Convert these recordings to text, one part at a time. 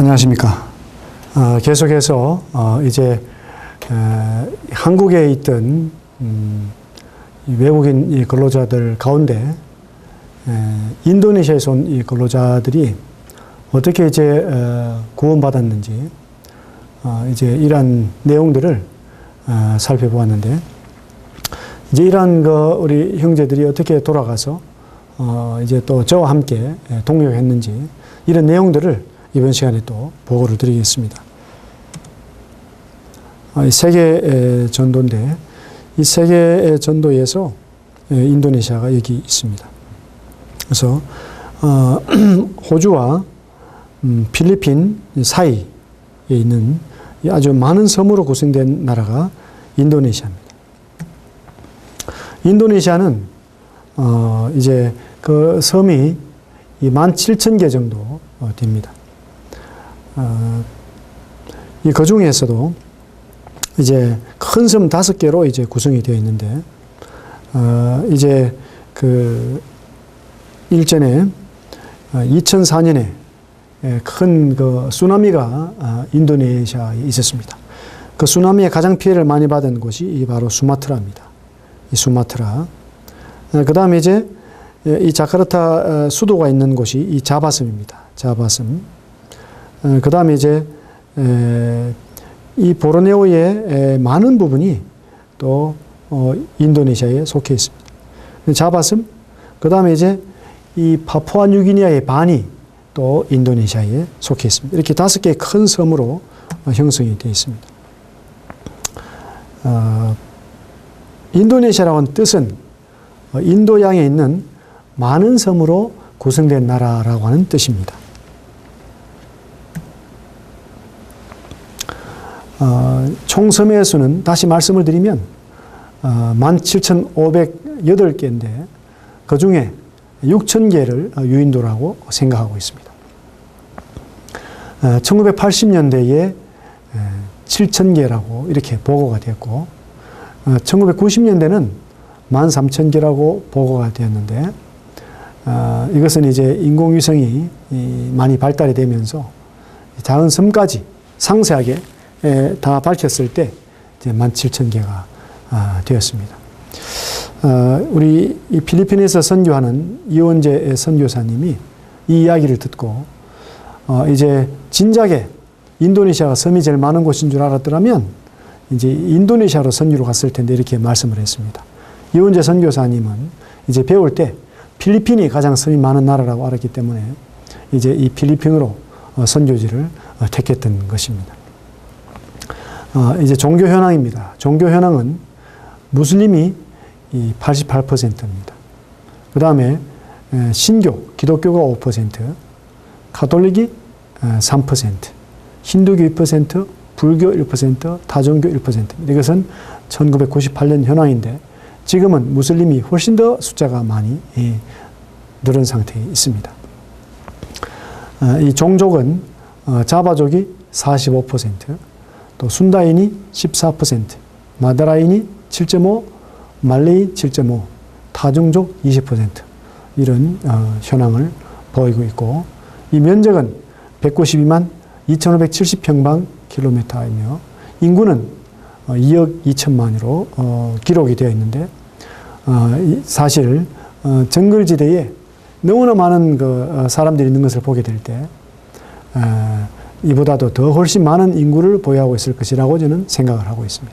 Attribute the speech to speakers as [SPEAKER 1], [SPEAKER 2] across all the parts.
[SPEAKER 1] 안녕하십니까. 계속해서 이제 한국에 있던 외국인 근로자들 가운데 인도네시아에서 온 이 근로자들이 어떻게 이제 구원받았는지 이제 이러한 내용들을 살펴보았는데, 이제 이러한 우리 형제들이 어떻게 돌아가서 이제 또 저와 함께 동역했는지, 이런 내용들을 이번 시간에 또 보고를 드리겠습니다. 세계 전도인데, 이 세계 전도에서 인도네시아가 여기 있습니다. 그래서 호주와 필리핀 사이에 있는 아주 많은 섬으로 구성된 나라가 인도네시아입니다. 인도네시아는 이제 그 섬이 17,000개 정도 됩니다. 그 중에서도 이제 큰 섬 5개로 이제 구성이 되어 있는데, 이제 그 일전에 2004년에 큰 그 쓰나미가 인도네시아에 있었습니다. 그 쓰나미에 가장 피해를 많이 받은 곳이 바로 수마트라입니다. 이 수마트라. 그 다음에 이제 이 자카르타 수도가 있는 곳이 이 자바섬입니다. 자바섬. 그 다음에 이제 이 보르네오의 많은 부분이 또 인도네시아에 속해 있습니다. 자바섬, 그 다음에 이제 이 파푸아뉴기니아의 반이 또 인도네시아에 속해 있습니다. 이렇게 5개의 큰 섬으로 형성이 되어 있습니다. 인도네시아라는 뜻은 인도양에 있는 많은 섬으로 구성된 나라라고 하는 뜻입니다. 총 섬의 수는 다시 말씀을 드리면 17,508개인데 그 중에 6,000개를 유인도라고 생각하고 있습니다. 1980년대에 7,000개라고 이렇게 보고가 되었고, 1990년대는 13,000개라고 보고가 되었는데, 이것은 이제 인공위성이 많이 발달이 되면서 작은 섬까지 상세하게 다 밝혔을 때 이제 17,000개가 되었습니다. 우리 이 필리핀에서 선교하는 이원재 선교사님이 이 이야기를 듣고 이제 진작에 인도네시아가 섬이 제일 많은 곳인 줄 알았더라면 이제 인도네시아로 선교로 갔을 텐데, 이렇게 말씀을 했습니다. 이원재 선교사님은 이제 배울 때 필리핀이 가장 섬이 많은 나라라고 알았기 때문에 이제 이 필리핀으로 선교지를 택했던 것입니다. 이제 종교 현황입니다. 종교 현황은 무슬림이 88%입니다. 그 다음에 신교, 기독교가 5%, 가톨릭이 3%, 힌두교 2%, 불교 1%, 다종교 1%입니다. 이것은 1998년 현황인데, 지금은 무슬림이 훨씬 더 숫자가 많이 늘은 상태에 있습니다. 이 종족은 자바족이 45%, 또 순다인이 14%, 마다라인이 7.5%, 말레이 7.5%, 타종족 20%, 이런 현황을 보이고 있고, 이 면적은 192만 2,570평방킬로미터이며 인구는 2억 2천만으로 기록이 되어 있는데, 사실 정글지대에 너무나 많은 그 사람들이 있는 것을 보게 될 때 이보다도 더 훨씬 많은 인구를 보유하고 있을 것이라고 저는 생각을 하고 있습니다.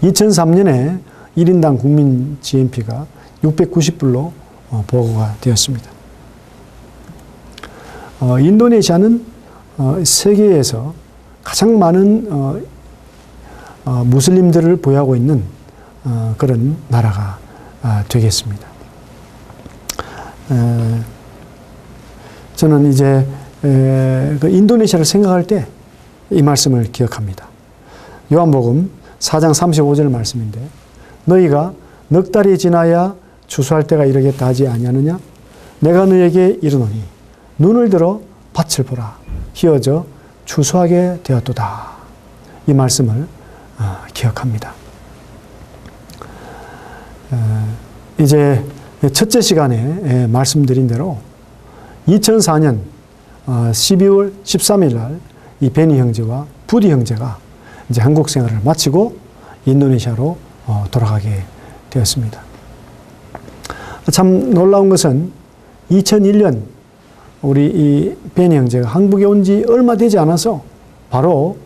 [SPEAKER 1] 2003년에 1인당 국민 GNP가 690불로 보고가 되었습니다. 인도네시아는 세계에서 가장 많은 무슬림들을 보유하고 있는 그런 나라가 되겠습니다. 저는 이제 그 인도네시아를 생각할 때 이 말씀을 기억합니다. 요한복음 4장 35절 말씀인데, 너희가 넉 달이 지나야 추수할 때가 이르겠다 하지 아니하느냐? 내가 너에게 이르노니 눈을 들어 밭을 보라. 희어져 추수하게 되었도다. 이 말씀을 기억합니다. 이제 첫째 시간에 말씀드린 대로 2004년 12월 13일 날 이 베니 형제와 부디 형제가 이제 한국 생활을 마치고 인도네시아로 돌아가게 되었습니다. 참 놀라운 것은 2001년 우리 이 베니 형제가 한국에 온 지 얼마 되지 않아서 바로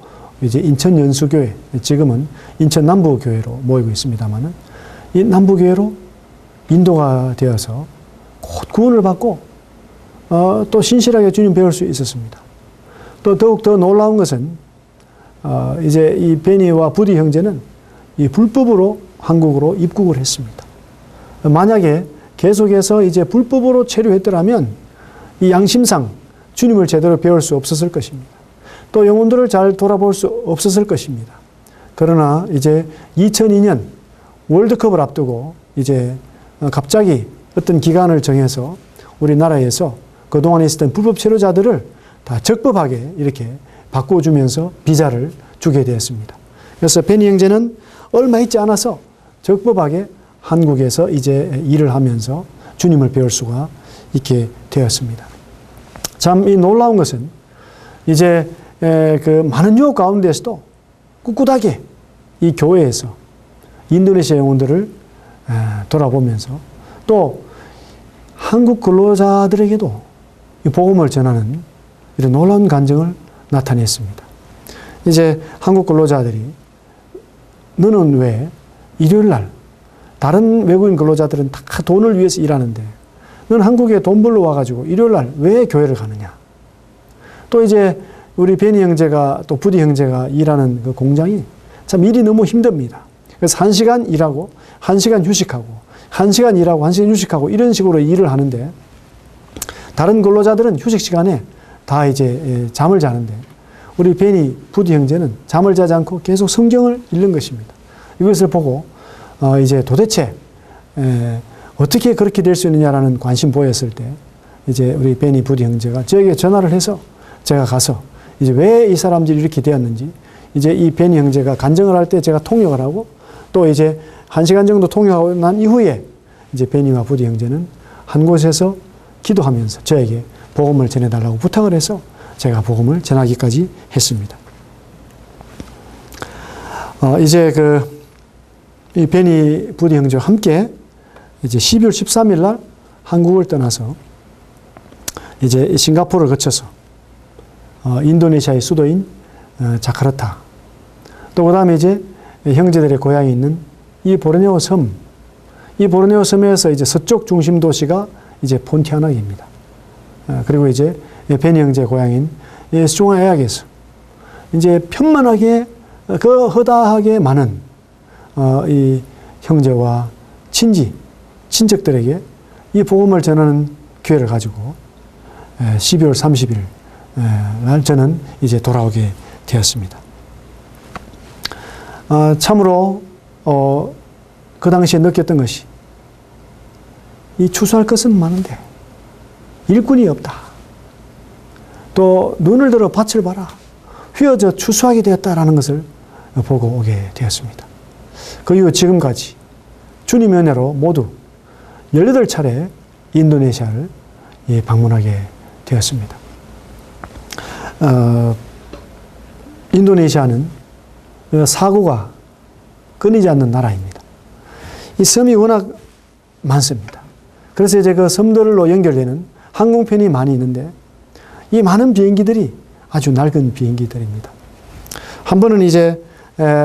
[SPEAKER 1] 이제 인천 연수교회, 지금은 인천 남부교회로 모이고 있습니다만은 이 남부교회로 인도가 되어서 곧 구원을 받고 또 신실하게 주님 배울 수 있었습니다. 또 더욱 더 놀라운 것은 이제 이 베니와 부디 형제는 이 불법으로 한국으로 입국을 했습니다. 만약에 계속해서 이제 불법으로 체류했더라면 이 양심상 주님을 제대로 배울 수 없었을 것입니다. 또 영혼들을 잘 돌아볼 수 없었을 것입니다. 그러나 이제 2002년 월드컵을 앞두고 이제 갑자기 어떤 기간을 정해서 우리나라에서 그동안에 있었던 불법 체류자들을 다 적법하게 이렇게 바꿔주면서 비자를 주게 되었습니다. 그래서 베니 형제는 얼마 있지 않아서 적법하게 한국에서 이제 일을 하면서 주님을 배울 수가 있게 되었습니다. 참 이 놀라운 것은 이제 그 많은 유혹 가운데서도 꿋꿋하게 이 교회에서 인도네시아 영혼들을 돌아보면서 또 한국 근로자들에게도 이 복음을 전하는 이런 놀라운 간증을 나타냈습니다. 이제 한국 근로자들이 너는 왜 일요일 날 다른 외국인 근로자들은 다 돈을 위해서 일하는데 너는 한국에 돈 벌러 와가지고 일요일 날 왜 교회를 가느냐. 또 이제 우리 베니 형제가 또 부디 형제가 일하는 그 공장이 참 일이 너무 힘듭니다. 그래서 1시간 일하고 1시간 휴식하고 1시간 일하고 1시간 휴식하고 이런 식으로 일을 하는데 다른 근로자들은 휴식 시간에 다 이제 잠을 자는데 우리 베니 부디 형제는 잠을 자지 않고 계속 성경을 읽는 것입니다. 이것을 보고 이제 도대체 어떻게 그렇게 될 수 있느냐라는 관심 보였을 때 이제 우리 베니 부디 형제가 저에게 전화를 해서 제가 가서 이제 왜 이 사람들이 이렇게 되었는지 이제 이 베니 형제가 간증을 할 때 제가 통역을 하고 또 이제 1시간 정도 통역하고 난 이후에 이제 베니와 부디 형제는 한 곳에서 기도하면서 저에게 복음을 전해달라고 부탁을 해서 제가 복음을 전하기까지 했습니다. 이제 이 베니 부디 형제와 함께 이제 12월 13일 날 한국을 떠나서 이제 싱가포르를 거쳐서 인도네시아의 수도인 자카르타 또 그 다음에 이제 형제들의 고향이 있는 이 보르네오 섬, 이 보르네오 섬에서 이제 서쪽 중심 도시가 이제 폰티아나크입니다. 그리고 이제 베니 형제 고향인 수종아야에서 이제 편만하게 허다하게 많은 이 형제와 친척들에게 이 복음을 전하는 기회를 가지고 12월 30일 날 저는 이제 돌아오게 되었습니다. 참으로 그 당시에 느꼈던 것이 이 추수할 것은 많은데 일꾼이 없다. 또 눈을 들어 밭을 봐라. 휘어져 추수하게 되었다라는 것을 보고 오게 되었습니다. 그 이후 지금까지 주님의 은혜로 모두 18차례 인도네시아를 방문하게 되었습니다. 인도네시아는 사고가 끊이지 않는 나라입니다. 이 섬이 워낙 많습니다. 그래서 이제 그 섬들로 연결되는 항공편이 많이 있는데 이 많은 비행기들이 아주 낡은 비행기들입니다. 한 번은 이제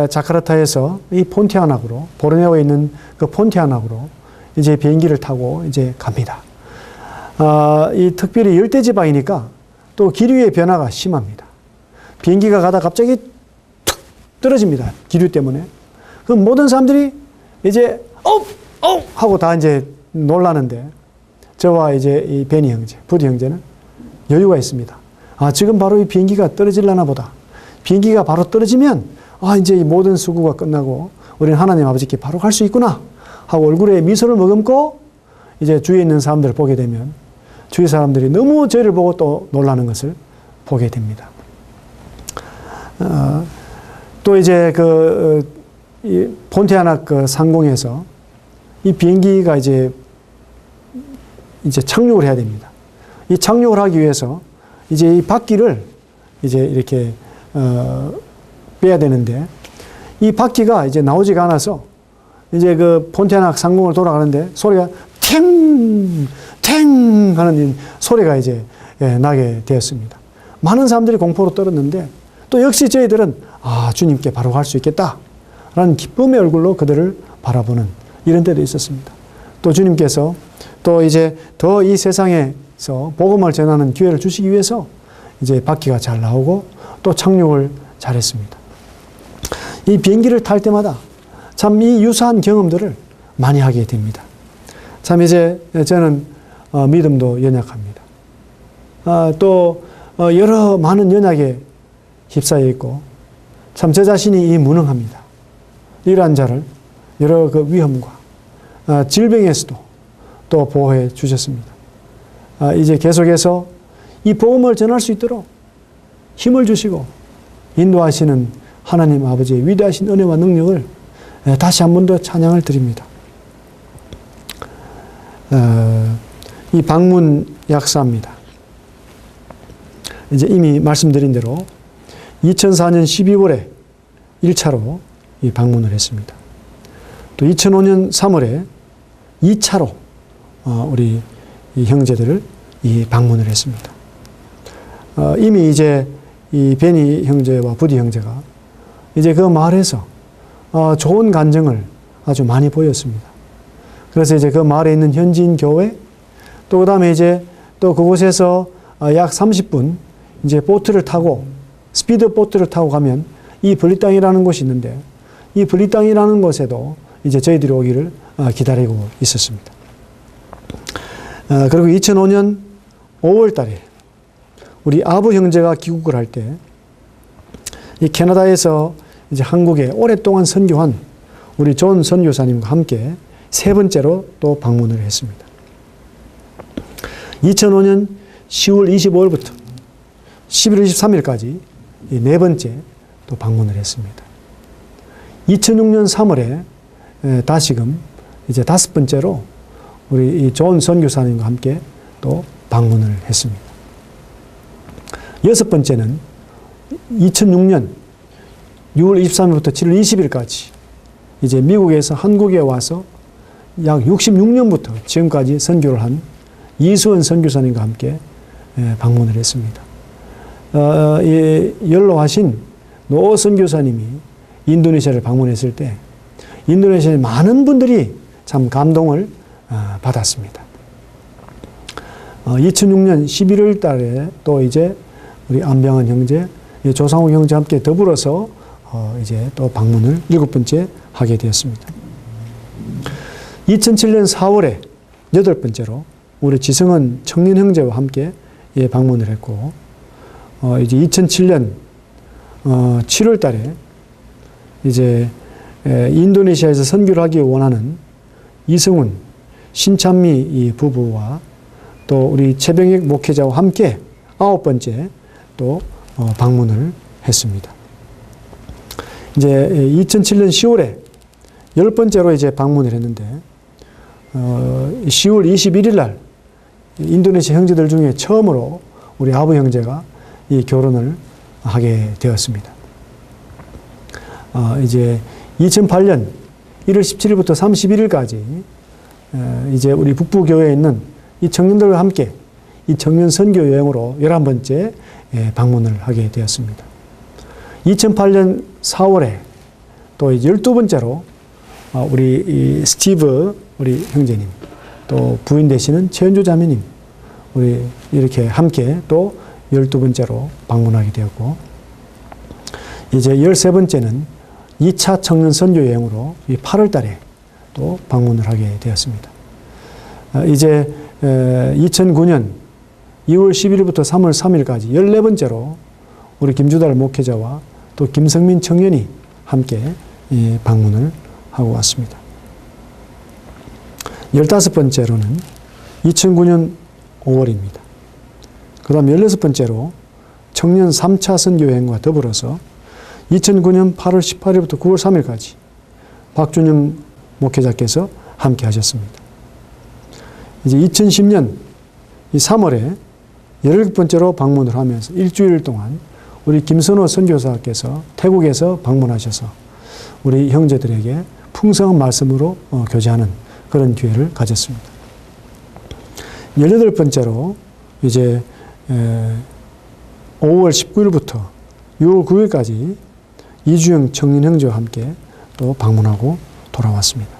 [SPEAKER 1] 자카르타에서 이 폰티아나크로 보르네오에 있는 그 폰티아나크로 이제 비행기를 타고 이제 갑니다. 이 특별히 열대지방이니까 또 기류의 변화가 심합니다. 비행기가 가다 갑자기 툭 떨어집니다. 기류 때문에. 그럼 모든 사람들이 이제 하고 다 이제 놀라는데 저와 이제 이 베니 형제, 부디 형제는 여유가 있습니다. 지금 바로 이 비행기가 떨어질라나 보다. 비행기가 바로 떨어지면 이제 이 모든 수고가 끝나고 우리는 하나님 아버지께 바로 갈 수 있구나 하고 얼굴에 미소를 머금고 이제 주위에 있는 사람들을 보게 되면 주위 사람들이 너무 저희를 보고 또 놀라는 것을 보게 됩니다. 또 이제 이 폰티아나크 상공에서 이 비행기가 이제 착륙을 해야 됩니다. 이 착륙을 하기 위해서 이제 이 바퀴를 이제 이렇게 빼야 되는데 이 바퀴가 이제 나오지가 않아서 이제 그 폰테낙 상공을 돌아가는데 소리가 탱 하는 소리가 이제 나게 되었습니다. 많은 사람들이 공포로 떨었는데 또 역시 저희들은 주님께 바로 갈 수 있겠다라는 기쁨의 얼굴로 그들을 바라보는 이런 때도 있었습니다. 또 주님께서 또 이제 더 이 세상에서 복음을 전하는 기회를 주시기 위해서 이제 바퀴가 잘 나오고 또 착륙을 잘했습니다. 이 비행기를 탈 때마다 참 이 유사한 경험들을 많이 하게 됩니다. 참 이제 저는 믿음도 연약합니다. 또 여러 많은 연약에 휩싸여 있고 참 저 자신이 이 무능합니다. 이러한 자를 여러 그 위험과 질병에서도 또 보호해 주셨습니다. 이제 계속해서 이 복음을 전할 수 있도록 힘을 주시고 인도하시는 하나님 아버지의 위대하신 은혜와 능력을 다시 한 번 더 찬양을 드립니다. 이 방문 약사입니다. 이제 이미 말씀드린 대로 2004년 12월에 1차로 이 방문을 했습니다. 또 2005년 3월에 2차로 우리 이 형제들을 이 방문을 했습니다. 이미 이제 이 베니 형제와 부디 형제가 이제 그 마을에서 좋은 간증을 아주 많이 보였습니다. 그래서 이제 그 마을에 있는 현지인 교회 또 그다음에 이제 또 그곳에서 약 30분 이제 보트를 타고 스피드 보트를 타고 가면 이 블리땅이라는 곳이 있는데 이 블리땅이라는 곳에도 이제 저희들이 오기를 기다리고 있었습니다. 그리고 2005년 5월 달에 우리 아부 형제가 귀국을 할 때 이 캐나다에서 이제 한국에 오랫동안 선교한 우리 존 선교사님과 함께 세 번째로 또 방문을 했습니다. 2005년 10월 25일부터 11월 23일까지 이 네 번째 또 방문을 했습니다. 2006년 3월에 다시금 이제 다섯 번째로 우리 이 존 선교사님과 함께 또 방문을 했습니다. 여섯 번째는 2006년 6월 23일부터 7월 20일까지 이제 미국에서 한국에 와서 약 66년부터 지금까지 선교를 한 이수원 선교사님과 함께 방문을 했습니다. 연로하신 노 선교사님이 인도네시아를 방문했을 때 인도네시아의 많은 분들이 참 감동을 받았습니다. 2006년 11월 달에 또 이제 우리 안병헌 형제, 조상욱 형제 함께 더불어서 이제 또 방문을 일곱 번째 하게 되었습니다. 2007년 4월에 여덟 번째로 우리 지성은 청년 형제와 함께 방문을 했고, 이제 2007년 7월 달에 이제 인도네시아에서 선교를 하기 원하는 이승훈, 신찬미 이 부부와 또 우리 최병익 목회자와 함께 아홉 번째 또 방문을 했습니다. 이제 2007년 10월에 열 번째로 이제 방문을 했는데 10월 21일 날 인도네시아 형제들 중에 처음으로 우리 아부 형제가 이 결혼을 하게 되었습니다. 이제 2008년 1월 17일부터 31일까지 이제 우리 북부교회에 있는 이 청년들과 함께 이 청년 선교 여행으로 11번째 방문을 하게 되었습니다. 2008년 4월에 또 12번째로 우리 이 스티브 우리 형제님 또 부인 되시는 최은주 자매님 우리 이렇게 함께 또 12번째로 방문하게 되었고, 이제 13번째는 2차 청년 선교 여행으로 8월 달에 또 방문을 하게 되었습니다. 이제 2009년 2월 10일부터 3월 3일까지 14번째로 우리 김주달 목회자와 또 김성민 청년이 함께 방문을 하고 왔습니다. 15번째로는 2009년 5월입니다. 그 다음 16번째로 청년 3차 선교여행과 더불어서 2009년 8월 18일부터 9월 3일까지 박준영 목회자께서 함께 하셨습니다. 이제 2010년 3월에 17번째로 방문을 하면서 일주일 동안 우리 김선호 선교사께서 태국에서 방문하셔서 우리 형제들에게 풍성한 말씀으로 교제하는 그런 기회를 가졌습니다. 18번째로 이제 5월 19일부터 6월 9일까지 이주영 청년 형제와 함께 또 방문하고 돌아왔습니다.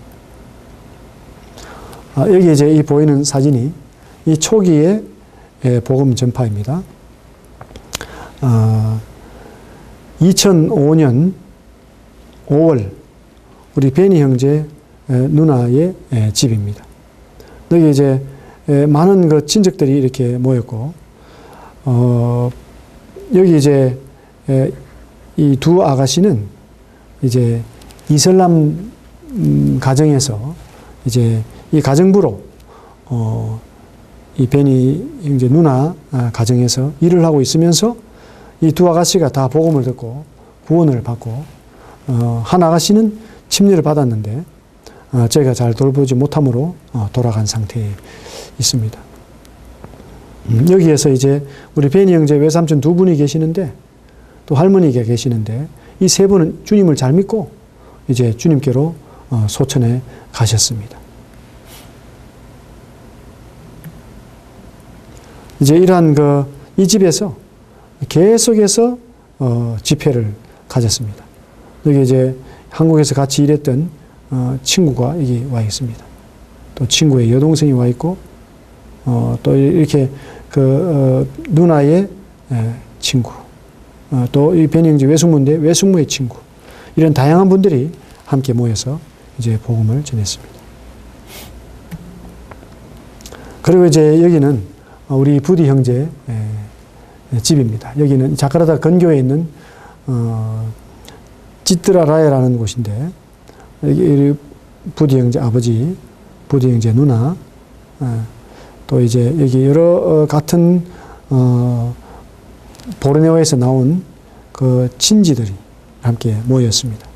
[SPEAKER 1] 여기 이제 이 보이는 사진이 이 초기의 복음 전파입니다. 2005년 5월 우리 베니 형제 누나의 집입니다. 여기 이제 많은 그 친척들이 이렇게 모였고, 여기 이제 이 두 아가씨는 이제 이슬람 가정에서 이제 이 가정부로 이 베니 형제 누나 가정에서 일을 하고 있으면서 이 두 아가씨가 다 복음을 듣고 구원을 받고, 한 아가씨는 침례를 받았는데 저희가 잘 돌보지 못함으로 돌아간 상태에 있습니다. 여기에서 이제 우리 베니 형제 외삼촌 두 분이 계시는데, 또 할머니가 계시는데, 이 세 분은 주님을 잘 믿고 이제 주님께로 소천해 가셨습니다. 이제 이러한 이 집에서 계속해서 집회를 가졌습니다. 여기 이제 한국에서 같이 일했던 친구가 여기 와 있습니다. 또 친구의 여동생이 와 있고, 또 이렇게 누나의 친구, 또 이 베니 형제 외숙모인데 외숙모의 친구, 이런 다양한 분들이 함께 모여서 이제 복음을 전했습니다. 그리고 이제 여기는 우리 부디 형제 집입니다. 여기는 자카르타 근교에 있는 찌트라라야라는 곳인데, 여기 부디 형제 아버지, 부디 형제 누나, 또 이제 여기 여러 같은 보르네오에서 나온 그 친지들이 함께 모였습니다.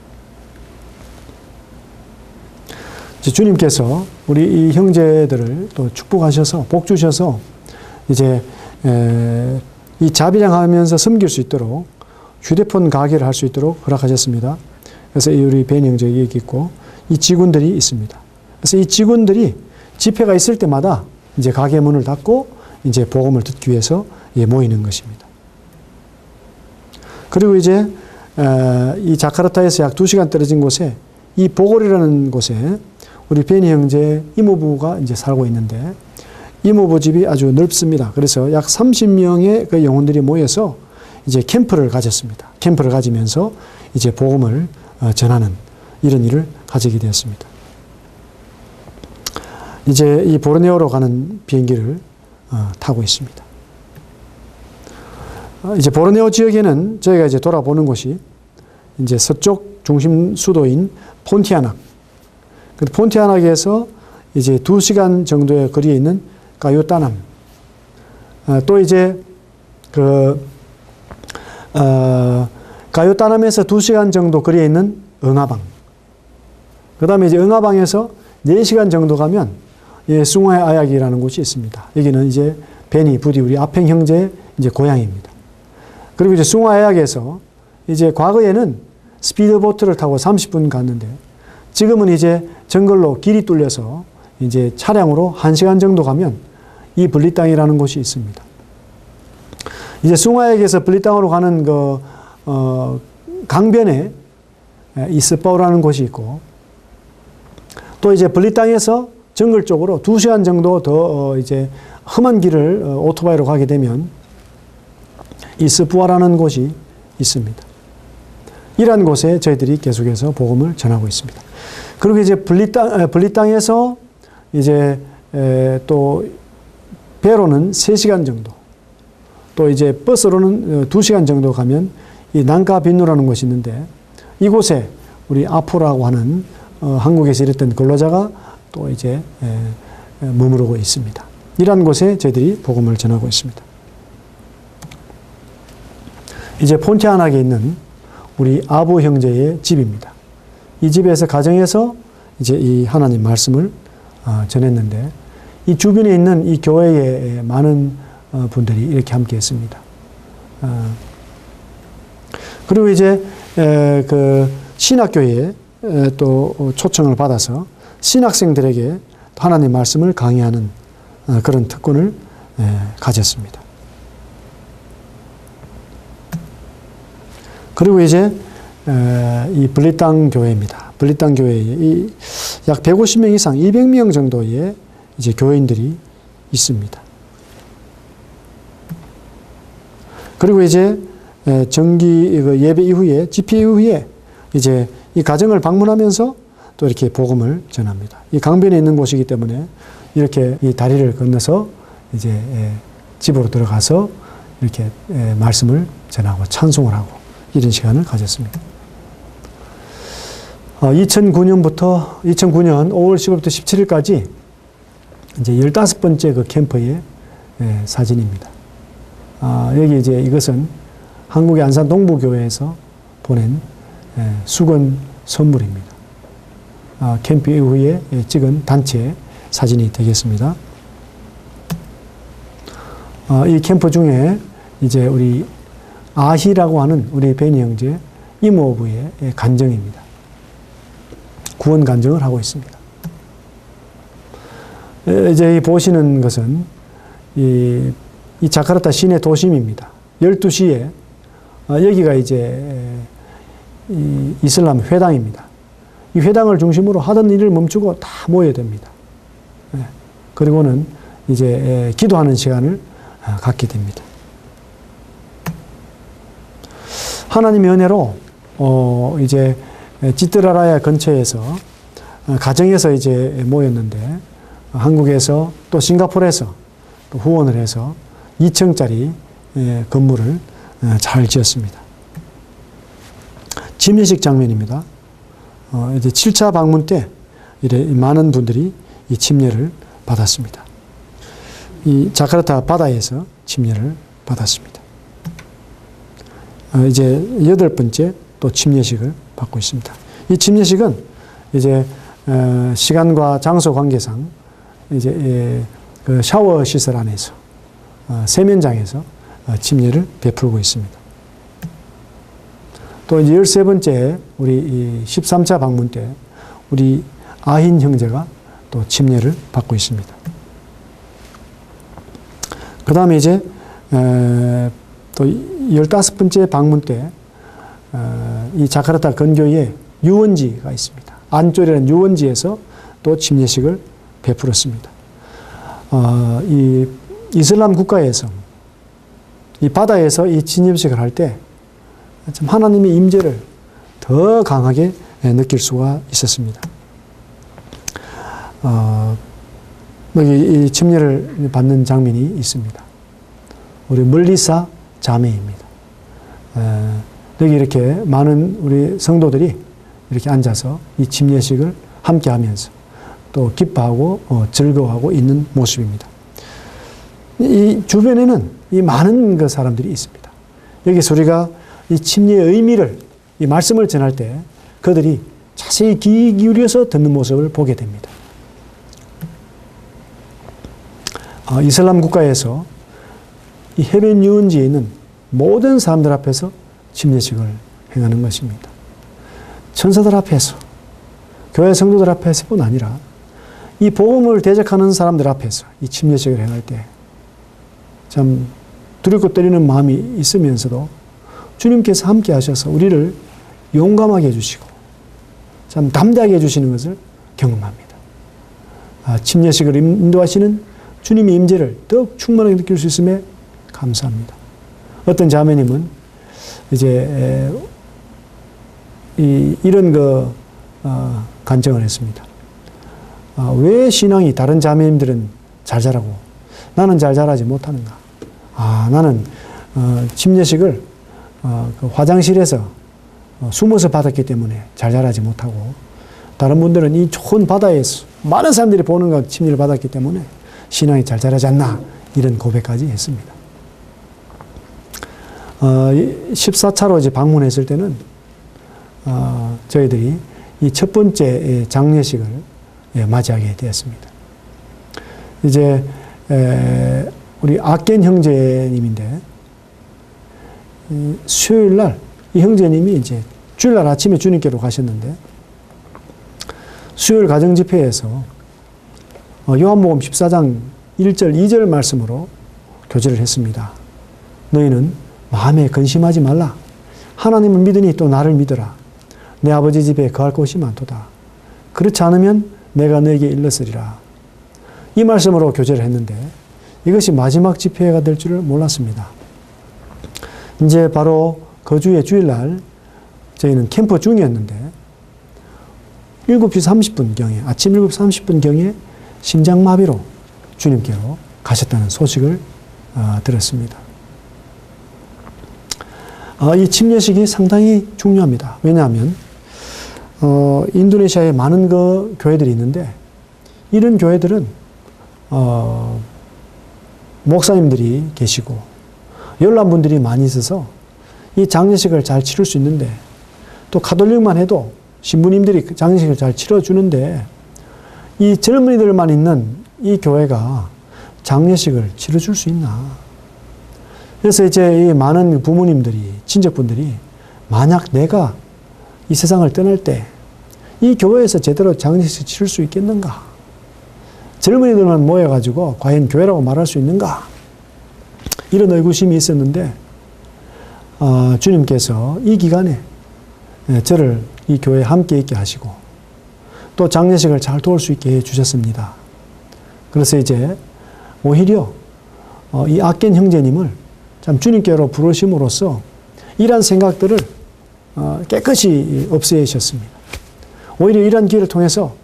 [SPEAKER 1] 주님께서 우리 이 형제들을 또 축복하셔서 복 주셔서 이제 이 자비량하면서 섬길 수 있도록 휴대폰 가게를 할 수 있도록 허락하셨습니다. 그래서 우리 베니 형제 여기 있고 이 직원들이 있습니다. 그래서 이 직원들이 집회가 있을 때마다 이제 가게 문을 닫고 이제 복음을 듣기 위해서 모이는 것입니다. 그리고 이제 이 자카르타에서 약 2시간 떨어진 곳에 이 보골이라는 곳에 우리 베니 형제 이모부가 이제 살고 있는데, 이모부 집이 아주 넓습니다. 그래서 약 30명의 그 영혼들이 모여서 이제 캠프를 가졌습니다. 캠프를 가지면서 이제 복음을 전하는 이런 일을 가지게 되었습니다. 이제 이 보르네오로 가는 비행기를 타고 있습니다. 이제 보르네오 지역에는 저희가 이제 돌아보는 곳이 이제 서쪽 중심 수도인 폰티아낙, 폰티아낙에서 이제 2시간 정도의 거리에 있는 가요따남, 또 이제 가요따남에서 2시간 정도 거리에 있는 응아방, 그 다음에 이제 응아방에서 4시간 정도 가면 숭화의 아약이라는 곳이 있습니다. 여기는 이제 베니, 부디 우리 아팽 형제의 이제 고향입니다. 그리고 이제 숭화 아약에서 이제 과거에는 스피드보트를 타고 30분 갔는데, 지금은 이제 정글로 길이 뚫려서 이제 차량으로 1시간 정도 가면 이 블리땅이라는 곳이 있습니다. 이제 숭화역에서 블리땅으로 가는 강변에 이스파오라는 곳이 있고, 또 이제 블리땅에서 정글 쪽으로 2시간 정도 더 이제 험한 길을 오토바이로 가게 되면 이스푸아라는 곳이 있습니다. 이러한 곳에 저희들이 계속해서 복음을 전하고 있습니다. 그리고 이제 블리땅에서 이제 또 배로는 3시간 정도, 또 이제 버스로는 2시간 정도 가면 이 난카빈누라는 곳이 있는데, 이곳에 우리 아포라고 하는 한국에서 일했던 근로자가 또 이제 머무르고 있습니다. 이러한 곳에 저희들이 복음을 전하고 있습니다. 이제 폰티아낙에 있는 우리 아부 형제의 집입니다. 이 집에서 가정에서 이제 이 하나님 말씀을 전했는데, 이 주변에 있는 이 교회의 많은 분들이 이렇게 함께 했습니다. 그리고 이제 그 신학교에 또 초청을 받아서 신학생들에게 하나님 말씀을 강의하는 그런 특권을 가졌습니다. 그리고 이제 이 블리땅 교회입니다. 블리땅 교회에 약 150명 이상, 200명 정도의 이제 교인들이 있습니다. 그리고 이제 정기 예배 이후에, 집회 이후에 이제 이 가정을 방문하면서 또 이렇게 복음을 전합니다. 이 강변에 있는 곳이기 때문에 이렇게 이 다리를 건너서 이제 집으로 들어가서 이렇게 말씀을 전하고 찬송을 하고 이런 시간을 가졌습니다. 2009년 5월 10일부터 17일까지 이제 15번째 그 캠프의 사진입니다. 여기 이제 이것은 한국의 안산 동부교회에서 보낸 수건 선물입니다. 캠프 이후에 찍은 단체 사진이 되겠습니다. 이 캠프 중에 이제 우리 아희라고 하는 우리 베니 형제 이모부의 간증입니다. 구원 간증을 하고 있습니다. 이제 보시는 것은 이 자카르타 시내 도심입니다. 12시에 여기가 이제 이 이슬람 회당입니다. 이 회당을 중심으로 하던 일을 멈추고 다 모여야 됩니다. 그리고는 이제 기도하는 시간을 갖게 됩니다. 하나님의 은혜로 이제 찌뜨라라야 근처에서 가정에서 이제 모였는데 한국에서 또 싱가포르에서 또 후원을 해서 2층짜리 건물을 잘 지었습니다. 침례식 장면입니다. 이제 7차 방문 때 이래 많은 분들이 이 침례를 받았습니다. 이 자카르타 바다에서 침례를 받았습니다. 이제 8번째 또 침례식을 받고 있습니다. 이 침례식은 이제 시간과 장소 관계상 이제 그 샤워 시설 안에서 세면장에서 침례를 베풀고 있습니다. 또 이제 13번째 우리 13차 방문 때 우리 아힌 형제가 또 침례를 받고 있습니다. 그 다음에 이제 또 15번째 방문 때 이 자카르타 근교에 유원지가 있습니다. 안쫄이라는 유원지에서 또 침례식을 베풀었습니다. 이 이슬람 국가에서 이 바다에서 이 침례식을 할 때 참 하나님의 임재를 더 강하게 느낄 수가 있었습니다. 여기 이 침례를 받는 장면이 있습니다. 우리 멀리사 자매입니다. 여기 이렇게 많은 우리 성도들이 이렇게 앉아서 이 침례식을 함께 하면서 또 기뻐하고 즐거워하고 있는 모습입니다. 이 주변에는 이 많은 그 사람들이 있습니다. 여기서 우리가 이 침례의 의미를, 이 말씀을 전할 때 그들이 자세히 귀 기울여서 듣는 모습을 보게 됩니다. 이슬람 국가에서 이 해변 유원지에 있는 모든 사람들 앞에서 침례식을 행하는 것입니다. 천사들 앞에서, 교회 성도들 앞에서뿐 아니라 이 복음을 대적하는 사람들 앞에서 이 침례식을 행할 때 참 두렵고 떨리는 마음이 있으면서도 주님께서 함께 하셔서 우리를 용감하게 해주시고 참 담대하게 해주시는 것을 경험합니다. 침례식을 인도하시는 주님의 임재를 더욱 충만하게 느낄 수 있음에 감사합니다. 어떤 자매님은 이제 이런 간증을 했습니다. 왜 신앙이 다른 자매님들은 잘 자라고 나는 잘 자라지 못하는가? 나는 침례식을 그 화장실에서 숨어서 받았기 때문에 잘 자라지 못하고 다른 분들은 이 좋은 바다에서 많은 사람들이 보는 것 침례를 받았기 때문에 신앙이 잘 자라지 않나 이런 고백까지 했습니다. 14차로 이제 방문했을 때는 저희들이 이 첫 번째 장례식을 맞이하게 되었습니다. 이제 우리 악겐 형제님인데, 수요일 날 이 형제님이 이제 주일날 아침에 주님께로 가셨는데, 수요일 가정집회에서 요한복음 14장 1절, 2절 말씀으로 교제를 했습니다. 너희는 마음에 근심하지 말라. 하나님을 믿으니 또 나를 믿어라. 내 아버지 집에 거할 곳이 많도다. 그렇지 않으면 내가 너에게 일렀으리라. 이 말씀으로 교제를 했는데 이것이 마지막 집회가 될 줄을 몰랐습니다. 이제 바로 그 주의 주일날 저희는 캠프 중이었는데 7시 30분경에, 아침 7시 30분경에 심장마비로 주님께로 가셨다는 소식을 들었습니다. 이 침례식이 상당히 중요합니다. 왜냐하면 인도네시아에 많은 그 교회들이 있는데 이런 교회들은 목사님들이 계시고 열람분들이 많이 있어서 이 장례식을 잘 치를 수 있는데, 또 가톨릭만 해도 신부님들이 장례식을 잘 치러주는데 이 젊은이들만 있는 이 교회가 장례식을 치러줄 수 있나. 그래서 이제 이 많은 부모님들이, 친척분들이 만약 내가 이 세상을 떠날 때 이 교회에서 제대로 장례식 치를 수 있겠는가? 젊은이들만 모여가지고 과연 교회라고 말할 수 있는가? 이런 의구심이 있었는데 주님께서 이 기간에 저를 이 교회에 함께 있게 하시고 또 장례식을 잘 도울 수 있게 해주셨습니다. 그래서 이제 오히려 이 악겐 형제님을 참 주님께로 부르심으로써 이러한 생각들을 깨끗이 없애셨습니다. 오히려 이러한 기회를 통해서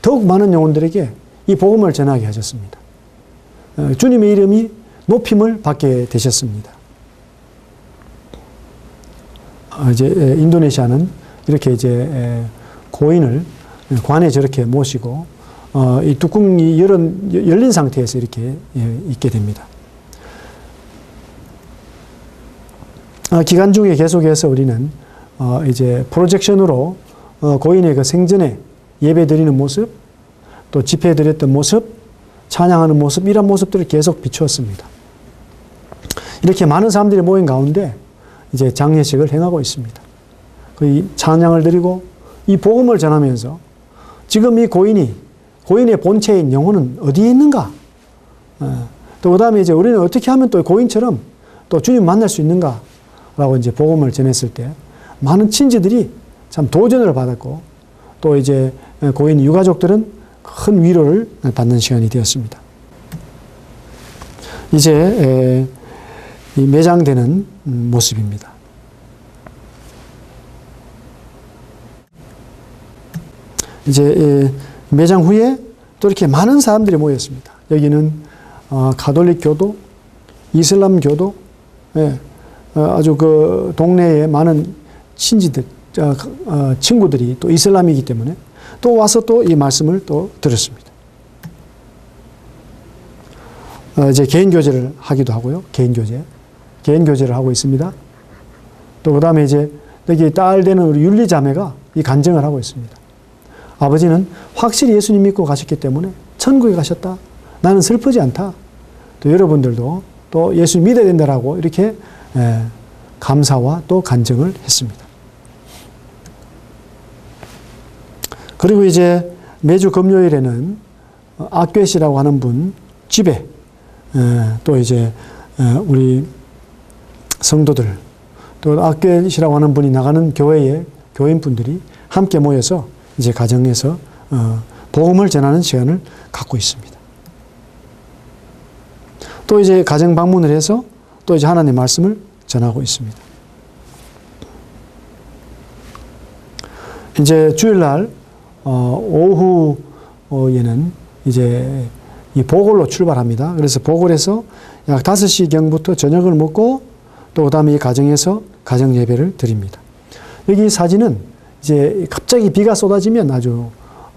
[SPEAKER 1] 더욱 많은 영혼들에게 이 복음을 전하게 하셨습니다. 주님의 이름이 높임을 받게 되셨습니다. 이제 인도네시아는 이렇게 이제 고인을 관에 저렇게 모시고 이 뚜껑이 열린 상태에서 이렇게 있게 됩니다. 기간 중에 계속해서 우리는 이제 프로젝션으로 고인의 그 생전에 예배 드리는 모습, 또 집회 드렸던 모습, 찬양하는 모습, 이런 모습들을 계속 비추었습니다. 이렇게 많은 사람들이 모인 가운데 이제 장례식을 행하고 있습니다. 그 찬양을 드리고 이 복음을 전하면서 지금 이 고인의 본체인 영혼은 어디에 있는가? 또 그 다음에 이제 우리는 어떻게 하면 또 고인처럼 또 주님 만날 수 있는가? 라고 이제 복음을 전했을 때 많은 친지들이 참 도전을 받았고 또 이제 고인 유가족들은 큰 위로를 받는 시간이 되었습니다. 이제 이 매장되는 모습입니다. 이제 매장 후에 또 이렇게 많은 사람들이 모였습니다. 여기는 가톨릭 교도, 이슬람 교도, 아주 그 동네에 많은 친지들, 친구들이 또 이슬람이기 때문에 또 와서 또 이 말씀을 또 들었습니다. 이제 개인 교제를 하기도 하고요. 개인 교제를 하고 있습니다. 또 그 다음에 이제 여기 딸 되는 우리 율리 자매가 이 간증을 하고 있습니다. 아버지는 확실히 예수님 믿고 가셨기 때문에 천국에 가셨다. 나는 슬프지 않다. 또 여러분들도 또 예수 믿어야 된다라고 이렇게 감사와 또 간증을 했습니다. 그리고 이제 매주 금요일에는 악괴시라고 하는 분 집에 또 이제 우리 성도들 또 악괴시라고 하는 분이 나가는 교회의 교인분들이 함께 모여서 이제 가정에서 복음을 전하는 시간을 갖고 있습니다. 또 이제 가정 방문을 해서 또 이제 하나님의 말씀을 전하고 있습니다. 이제 주일날 오후에는 이제 이 보골로 출발합니다. 그래서 보골에서 약 5시경부터 저녁을 먹고 또 그 다음에 이 가정에서 가정 예배를 드립니다. 여기 사진은 이제 갑자기 비가 쏟아지면 아주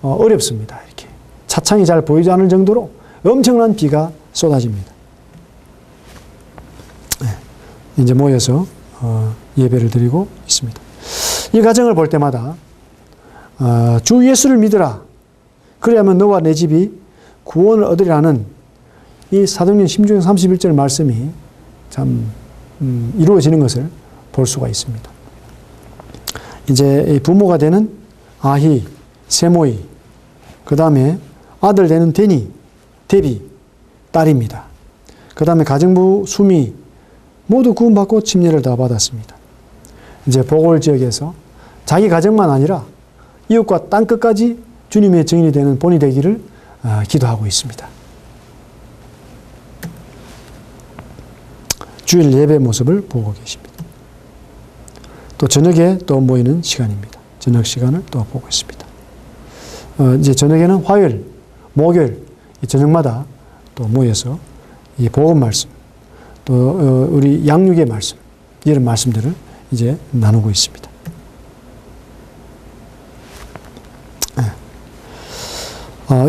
[SPEAKER 1] 어렵습니다. 이렇게 차창이 잘 보이지 않을 정도로 엄청난 비가 쏟아집니다. 이제 모여서 예배를 드리고 있습니다. 이 가정을 볼 때마다 주 예수를 믿으라. 그래야만 너와 내 집이 구원을 얻으리라는 이 사도행전 16장 31절 말씀이 참 이루어지는 것을 볼 수가 있습니다. 이제 부모가 되는 아히, 세모이, 그 다음에 아들 되는 데비, 딸입니다. 그 다음에 가정부 수미 모두 구원받고 침례를 다 받았습니다. 이제 보골 지역에서 자기 가정만 아니라 이웃과 땅끝까지 주님의 증인이 되는 본이 되기를 기도하고 있습니다. 주일 예배 모습을 보고 계십니다. 또 저녁에 또 모이는 시간입니다. 저녁 시간을 또 보고 있습니다. 이제 저녁에는 화요일, 목요일 저녁마다 또 모여서 이 복음 말씀, 또 우리 양육의 말씀, 이런 말씀들을 이제 나누고 있습니다.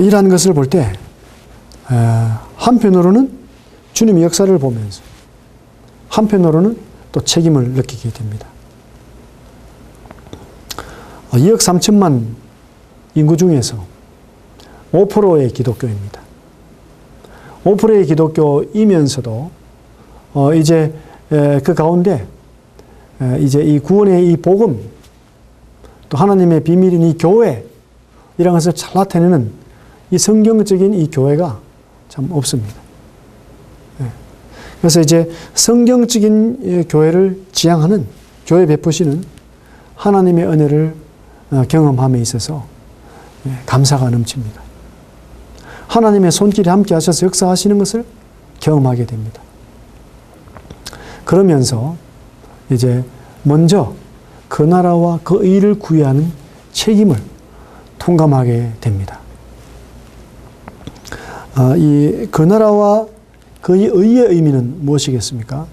[SPEAKER 1] 이러한 것을 볼 때 한편으로는 주님의 역사를 보면서 한편으로는 또 책임을 느끼게 됩니다. 2억 3천만 인구 중에서 5%의 기독교입니다. 5%의 기독교이면서도 이제 그 가운데 이제 이 구원의 이 복음, 또 하나님의 비밀인 이 교회, 이런 것을 잘 나타내는 이 성경적인 이 교회가 참 없습니다. 그래서 이제 성경적인 교회를 지향하는, 교회 베푸시는 하나님의 은혜를 경험함에 있어서 감사가 넘칩니다. 하나님의 손길이 함께 하셔서 역사하시는 것을 경험하게 됩니다. 그러면서 이제 먼저 그 나라와 그 의를 구해하는 책임을 통감하게 됩니다. 이 그 나라와 그 의의 의미는 무엇이겠습니까?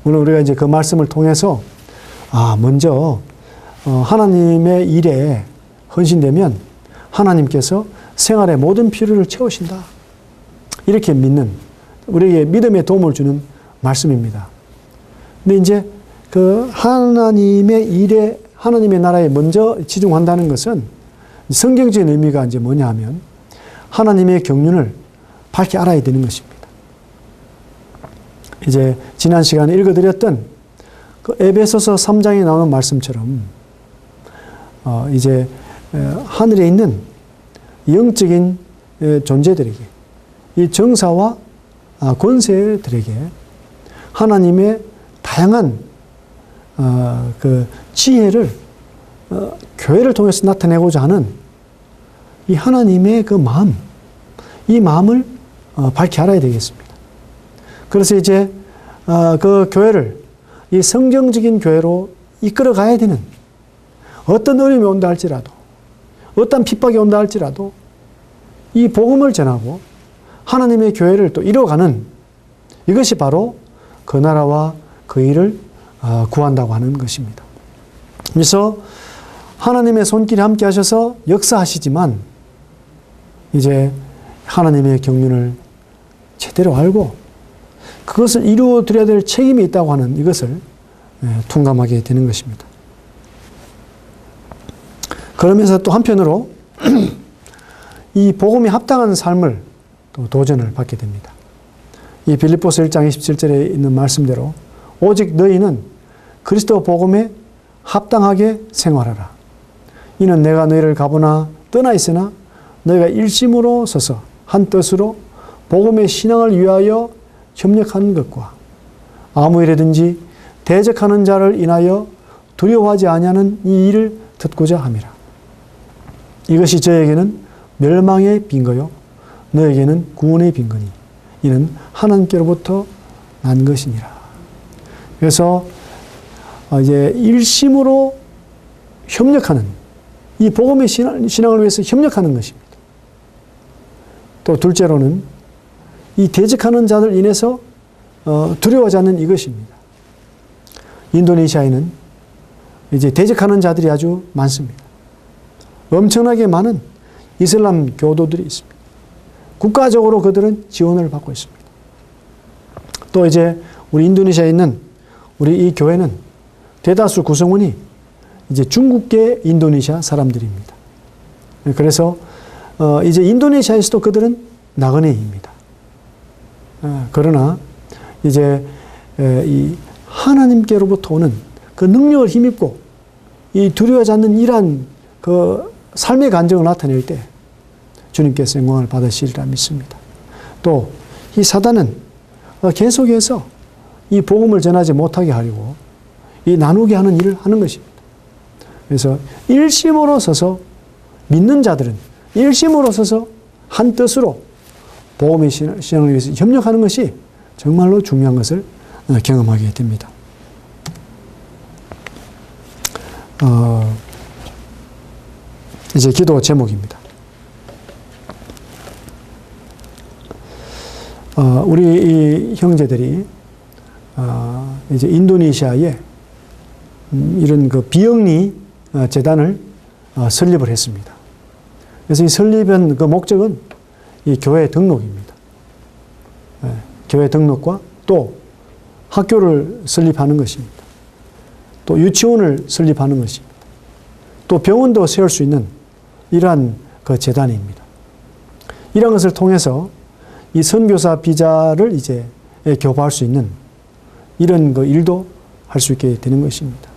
[SPEAKER 1] 물론 우리가 이제 그 말씀을 통해서 먼저 하나님의 일에 헌신되면 하나님께서 생활의 모든 필요를 채우신다, 이렇게 믿는, 우리에게 믿음에 도움을 주는 말씀입니다. 근데 이제 그 하나님의 일에, 하나님의 나라에 먼저 치중한다는 것은 성경적인 의미가 이제 뭐냐 하면 하나님의 경륜을 밝히 알아야 되는 것입니다. 이제 지난 시간에 읽어드렸던 그 에베소서 3장에 나오는 말씀처럼 이제 하늘에 있는 영적인 존재들에게, 이 정사와 권세들에게 하나님의 다양한 그 지혜를 교회를 통해서 나타내고자 하는 이 하나님의 그 마음, 이 마음을 밝히 알아야 되겠습니다. 그래서 이제 그 교회를 이 성경적인 교회로 이끌어 가야 되는, 어떤 어려움이 온다 할지라도, 어떤 핍박이 온다 할지라도 이 복음을 전하고 하나님의 교회를 또 이뤄가는, 이것이 바로 그 나라와 그 일을 구한다고 하는 것입니다. 그래서 하나님의 손길이 함께 하셔서 역사하시지만 이제 하나님의 경륜을 제대로 알고 그것을 이루어드려야 될 책임이 있다고 하는 이것을 통감하게 되는 것입니다. 그러면서 또 한편으로 이 복음에 합당한 삶을 또 도전을 받게 됩니다. 이 빌립보서 1장 27절에 있는 말씀대로 오직 너희는 그리스도 복음에 합당하게 생활하라. 이는 내가 너희를 가보나 떠나 있으나 너희가 일심으로 서서 한 뜻으로 복음의 신앙을 위하여 협력하는 것과 아무 일에든지 대적하는 자를 인하여 두려워하지 아니하는 이 일을 듣고자 함이라. 이것이 저에게는 멸망의 빈거요 너에게는 구원의 빈거니 이는 하나님께로부터 난 것이니라. 그래서 이제 일심으로 협력하는, 이 복음의 신앙을 위해서 협력하는 것입니다. 또 둘째로는 이 대적하는 자들 인해서 두려워하지 않는 이것입니다. 인도네시아에는 이제 대적하는 자들이 아주 많습니다. 엄청나게 많은 이슬람 교도들이 있습니다. 국가적으로 그들은 지원을 받고 있습니다. 또 이제 우리 인도네시아에 있는 우리 이 교회는 대다수 구성원이 이제 중국계 인도네시아 사람들입니다. 그래서 이제 인도네시아에서도 그들은 나그네입니다. 그러나 이제 이 하나님께로부터 오는 그 능력을 힘입고 이 두려워하지 않는 이러한 그 삶의 간증을 나타낼 때 주님께서 영광을 받으시리라 믿습니다. 또 이 사단은 계속해서 이 복음을 전하지 못하게 하려고 이 나누게 하는 일을 하는 것입니다. 그래서 일심으로 서서 믿는 자들은 일심으로 서서 한 뜻으로 복음의 신앙을 위해서 협력하는 것이 정말로 중요한 것을 경험하게 됩니다. 이제 기도 제목입니다. 우리 이 형제들이 이제 인도네시아에 이런 그 비영리 재단을 설립을 했습니다. 그래서 이 설립한 그 목적은 이 교회 등록입니다. 교회 등록과 또 학교를 설립하는 것입니다. 또 유치원을 설립하는 것입니다. 또 병원도 세울 수 있는 이러한 그 재단입니다. 이런 것을 통해서 이 선교사 비자를 이제 교부할 수 있는 이런 그 일도 할 수 있게 되는 것입니다.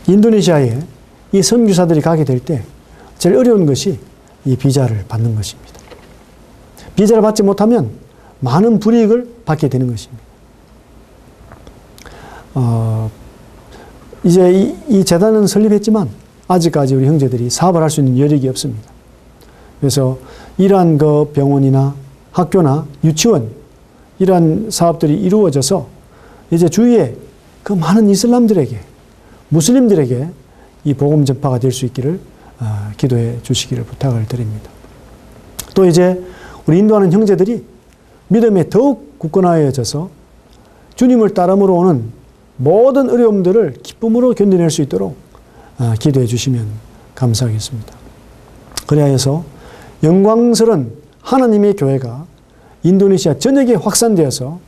[SPEAKER 1] 인도네시아에 이 선교사들이 가게 될 때 제일 어려운 것이 이 비자를 받는 것입니다. 비자를 받지 못하면 많은 불이익을 받게 되는 것입니다. 이제 이 재단은 설립했지만 아직까지 우리 형제들이 사업을 할 수 있는 여력이 없습니다. 그래서 이러한 그 병원이나 학교나 유치원 이러한 사업들이 이루어져서 이제 주위에 그 많은 이슬람들에게 무슬림들에게 이 복음 전파가 될 수 있기를 기도해 주시기를 부탁을 드립니다. 또 이제 우리 인도하는 형제들이 믿음에 더욱 굳건하여져서 주님을 따름으로 오는 모든 어려움들을 기쁨으로 견뎌낼 수 있도록 기도해 주시면 감사하겠습니다. 그리하여서 영광스러운 하나님의 교회가 인도네시아 전역에 확산되어서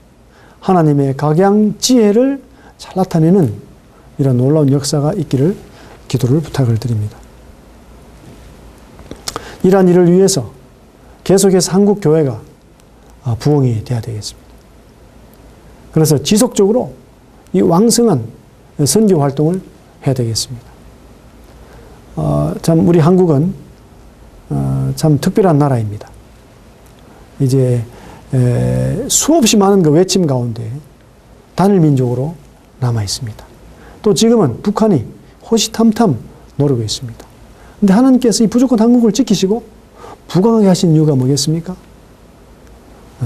[SPEAKER 1] 하나님의 각양 지혜를 잘 나타내는 이런 놀라운 역사가 있기를 기도를 부탁을 드립니다. 이러한 일을 위해서 계속해서 한국 교회가 부흥이 돼야 되겠습니다. 그래서 지속적으로 이 왕성한 선교 활동을 해야 되겠습니다. 참 우리 한국은 참 특별한 나라입니다. 이제 수없이 많은 그 외침 가운데 단일 민족으로 남아 있습니다. 또 지금은 북한이 호시탐탐 노리고 있습니다. 그런데 하나님께서 이 부족한 한국을 지키시고 부강하게 하신 이유가 뭐겠습니까?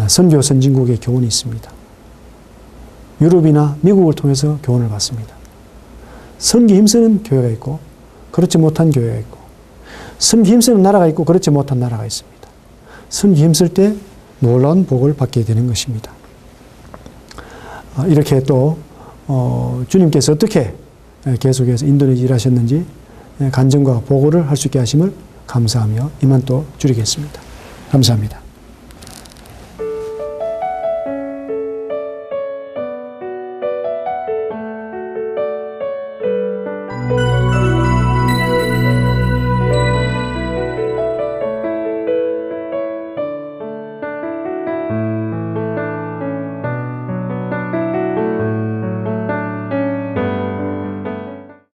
[SPEAKER 1] 선교 선진국의 교훈이 있습니다. 유럽이나 미국을 통해서 교훈을 받습니다. 선기 힘쓰는 교회가 있고 그렇지 못한 교회가 있고 선기 힘쓰는 나라가 있고 그렇지 못한 나라가 있습니다. 선기 힘쓸 때 놀라운 복을 받게 되는 것입니다. 이렇게 또 주님께서 어떻게 계속해서 인도네시아 일하셨는지 간증과 보고를 할 수 있게 하심을 감사하며 이만 또 줄이겠습니다. 감사합니다.